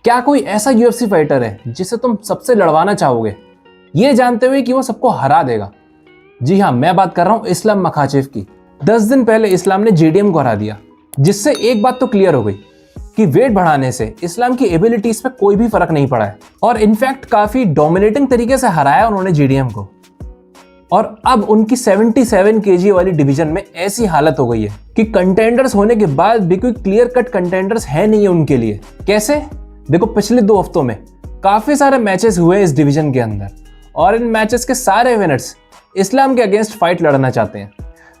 क्या कोई ऐसा यूएफसी फाइटर है जिसे तुम सबसे लड़वाना चाहोगे, ये जानते हुए कि वो सबको हरा देगा? जी हाँ, मैं बात कर रहा हूँ इस्लाम मखाचेव की। 10 दिन पहले इस्लाम ने जेडीएम को हरा दिया, जिससे एक बात तो क्लियर हो गई कि वेट बढ़ाने से इस्लाम की एबिलिटीज पे कोई भी फर्क नहीं पड़ा है, और इनफैक्ट काफी डोमिनेटिंग तरीके से हराया उन्होंने जेडीएम को। और अब उनकी 77 केजी वाली डिवीजन में ऐसी हालत हो गई है कि कंटेंडर्स होने के बाद भी कोई क्लियर कट कंटेंडर्स है नहीं है उनके लिए। कैसे? देखो, पिछले 2 हफ्तों में काफी सारे मैचेस हुए इस डिवीजन के अंदर, और इन मैचेस के सारे विनर्स इस्लाम के अगेंस्ट फाइट लड़ना चाहते हैं,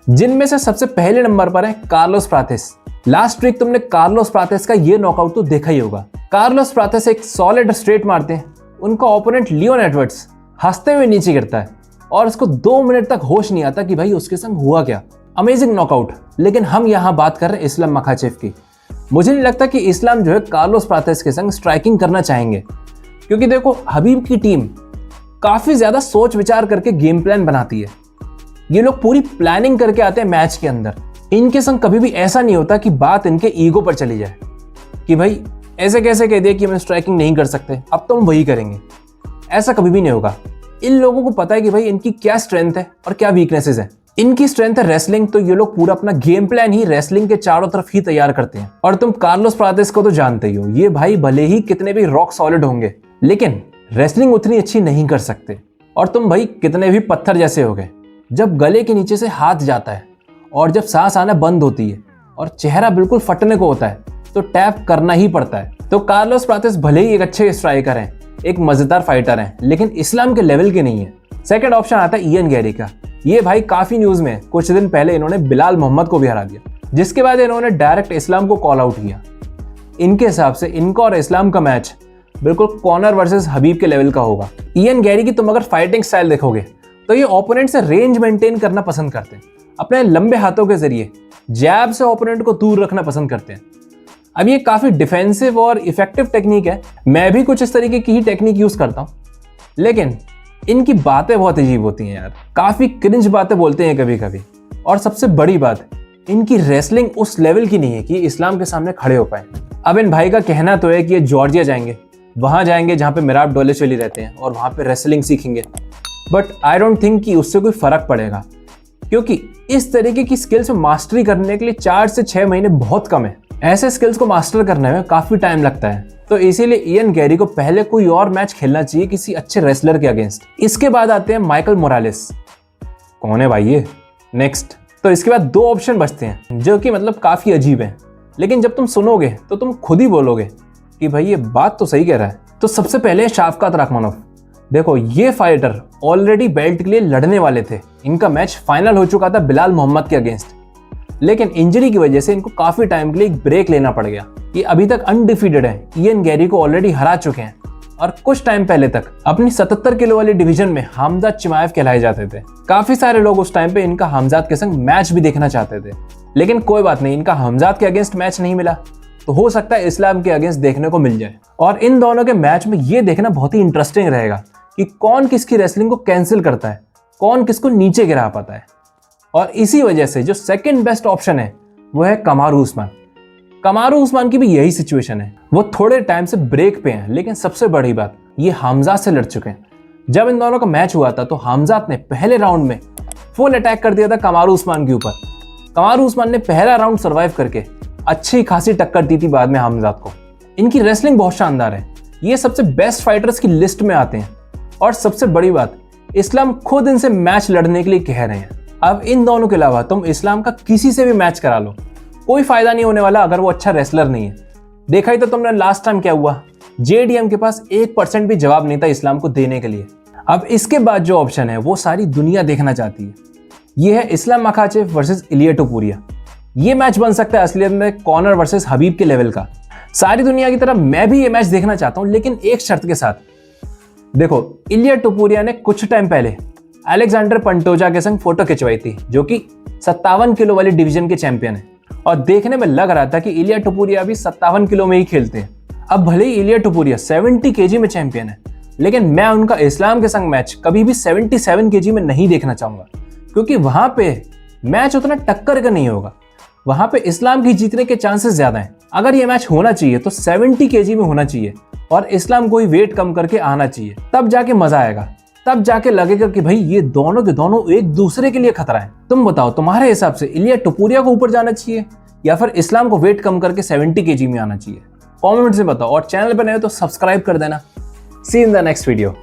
जिनमें से सबसे पहले नंबर पर है कार्लोस प्राथिस। लास्ट वीक तुमने कार्लोस प्राथिस का ये नॉकआउट तो देखा ही होगा। कार्लोस प्राथिस एक सॉलिड स्ट्रेट मारते हैं, उनका ओपोनेंट लियोन एडवर्ड्स हंसते हुए नीचे गिरता है और उसको 2 मिनट तक होश नहीं आता कि भाई उसके संग हुआ क्या। Amazing knockout. लेकिन हम यहाँ बात कर रहे हैं इस्लाम मखाचेव की। मुझे नहीं लगता कि इस्लाम जो है कार्लोस प्राथिस के संग स्ट्राइकिंग करना चाहेंगे, क्योंकि देखो, हबीब की टीम काफी ज्यादा सोच विचार करके गेम प्लान बनाती है। ये लोग पूरी प्लानिंग करके आते हैं मैच के अंदर। इनके संग कभी भी ऐसा नहीं होता कि बात इनके ईगो पर चली जाए कि भाई ऐसे कैसे कह दिया कि हम स्ट्राइकिंग नहीं कर सकते, अब तो हम वही करेंगे। ऐसा कभी भी नहीं होगा। इन लोगों को पता है कि भाई इनकी क्या स्ट्रेंथ है और क्या वीकनेसेस है। इनकी स्ट्रेंथ है रेसलिंग, तो ये लोग पूरा अपना गेम प्लान ही रेसलिंग के चारों तरफ ही तैयार करते हैं। और तुम कार्लोस प्राथिस को तो जानते ही हो, ये भाई भले ही कितने भी रॉक सॉलिड होंगे, लेकिन रेसलिंग उतनी अच्छी नहीं कर सकते। और तुम भाई कितने भी पत्थर जैसे हो गए, जब गले के नीचे से हाथ जाता है और जब सांस आना बंद होती है और चेहरा बिल्कुल फटने को होता है, तो टैप करना ही पड़ता है। तो कार्लोस प्राथिस भले ही एक अच्छे स्ट्राइकर हैं, एक मजेदार फाइटर हैं, लेकिन इस्लाम के लेवल के नहीं है। सेकंड ऑप्शन आता है इयन गैरी का। ये भाई काफी न्यूज में, कुछ दिन पहले इन्होंने बिलाल मोहम्मद को भी हरा दिया, जिसके बाद इन्होंने डायरेक्ट इस्लाम को कॉल आउट किया। इनके हिसाब से इनका और इस्लाम का मैच बिल्कुल कॉनर वर्सेस हबीब के लेवल का होगा। इयन गैरी की तुम अगर फाइटिंग स्टाइल देखोगे तो ये ओपोनेंट से रेंज मेंटेन करना पसंद करते हैं। अपने लंबे हाथों के जरिए जैब से ओपोनेंट को दूर रखना पसंद करते हैं। अब ये काफी डिफेंसिव और इफेक्टिव टेक्निक है। मैं भी कुछ इस तरीके की ही टेक्निक यूज करता हूँ, लेकिन इनकी बातें बहुत अजीब होती हैं यार। काफी क्रिंज बातें बोलते हैं कभी कभी। और सबसे बड़ी बात, इनकी रेसलिंग उस लेवल की नहीं है कि इस्लाम के सामने खड़े हो पाए। अब इन भाई का कहना तो है कि ये जॉर्जिया जाएंगे, वहां जाएंगे जहां पे मिराब डोलेशेली रहते हैं, और वहां पे रेसलिंग सीखेंगे। बट आई डोंट थिंक कि उससे कोई फर्क पड़ेगा, क्योंकि इस तरीके की स्किल्स में मास्टरी करने के लिए 4 से 6 महीने बहुत कम है। ऐसे स्किल्स को मास्टर करने में काफी टाइम लगता है। तो इसीलिए इयन गैरी को पहले कोई और मैच खेलना चाहिए किसी अच्छे रेसलर के अगेंस्ट। इसके बाद आते हैं माइकल मोरालेस। कौन है भाई ये? नेक्स्ट। तो इसके बाद 2 ऑप्शन बचते हैं जो कि मतलब काफी अजीब हैं, लेकिन जब तुम सुनोगे तो तुम खुद ही बोलोगे कि भाई ये बात तो सही कह रहा है। तो सबसे पहले शाफकात राखमानोव। देखो, ये फाइटर ऑलरेडी बेल्ट के लिए लड़ने वाले थे। इनका मैच फाइनल हो चुका था बिलाल मोहम्मद के अगेंस्ट, लेकिन इंजरी की वजह से इनको काफी टाइम के लिए एक ब्रेक लेना पड़ गया। ये अभी तक अनडिफीटेड है, इयन गैरी को ऑलरेडी हरा चुके हैं, और कुछ टाइम पहले तक अपनी 77 किलो वाली डिवीजन में हमजाद चिमाएव कहलाए जाते थे। काफी सारे लोग उस टाइम पे इनका हमजाद के संग मैच भी देखना चाहते थे, लेकिन कोई बात नहीं, इनका हमजाद के अगेंस्ट मैच नहीं मिला, तो हो सकता है इस्लाम के अगेंस्ट देखने को मिल जाए। और इन दोनों के मैच में ये देखना बहुत ही इंटरेस्टिंग रहेगा कि कौन किसकी रेसलिंग को कैंसिल करता है, कौन किसको नीचे गिरा पाता है। और इसी वजह से जो सेकंड बेस्ट ऑप्शन है वो है कमारू उस्मान। कमारू उस्मान की भी यही सिचुएशन है। वो थोड़े टाइम से ब्रेक पे हैं, लेकिन सबसे बड़ी बात, ये हमजाद से लड़ चुके हैं। जब इन दोनों का मैच हुआ था तो हमजाद ने पहले राउंड में फुल अटैक कर दिया था कमारू उस्मान के ऊपर। कमारू उस्मान ने पहला राउंड सर्वाइव करके अच्छी खासी टक्कर दी थी बाद में हमजाद को। इनकी रेसलिंग बहुत शानदार है। ये सबसे बेस्ट फाइटर्स की लिस्ट में आते हैं। और सबसे बड़ी बात, इस्लाम खुद इनसे मैच लड़ने के लिए कह रहे हैं। अब इन दोनों के अलावा तुम इस्लाम का किसी से भी मैच करा लो, कोई फायदा नहीं होने वाला अगर वो अच्छा रेसलर नहीं है। देखा ही तो तुमने लास्ट टाइम क्या हुआ। जेडीएम के पास 1% भी जवाब नहीं था इस्लाम को देने के लिए। अब इसके बाद जो ऑप्शन है वो सारी दुनिया देखना चाहती है। ये है इस्लाम मखाचेव वर्सेस इलिया टोपुरिया। ये मैच बन सकता है असलियत में कॉनर वर्सेस हबीब के लेवल का। सारी दुनिया की तरह मैं भी ये मैच देखना चाहता हूं, लेकिन एक शर्त के साथ। देखो, इलिया टोपुरिया ने कुछ टाइम पहले अलेक्जेंडर पंटोजा के संग फोटो खिंचवाई थी, जो कि 57 किलो वाली डिवीजन के चैंपियन है, और देखने में लग रहा था कि इलिया टोपुरिया भी 57 किलो में ही खेलते हैं। अब भले ही इलिया टोपुरिया 70 केजी में चैंपियन है, लेकिन मैं उनका इस्लाम के संग मैच कभी भी 77 केजी में नहीं देखना चाहूंगा, क्योंकि वहां पे मैच उतना टक्कर का नहीं होगा। वहां पे इस्लाम की जीतने के चांसेस ज्यादा हैं। अगर ये मैच होना चाहिए तो 70 केजी में होना चाहिए, और इस्लाम को ही वेट कम करके आना चाहिए, तब जाके मजा आएगा, तब जाके लगेगा कि भाई ये दोनों के दोनों एक दूसरे के लिए खतरा है। तुम बताओ, तुम्हारे हिसाब से इलिया टुपुरिया को ऊपर जाना चाहिए या फिर इस्लाम को वेट कम करके 70 kg में आना चाहिए? कमेंट से बताओ और चैनल पर नए हो तो सब्सक्राइब कर देना। सी इन द नेक्स्ट वीडियो।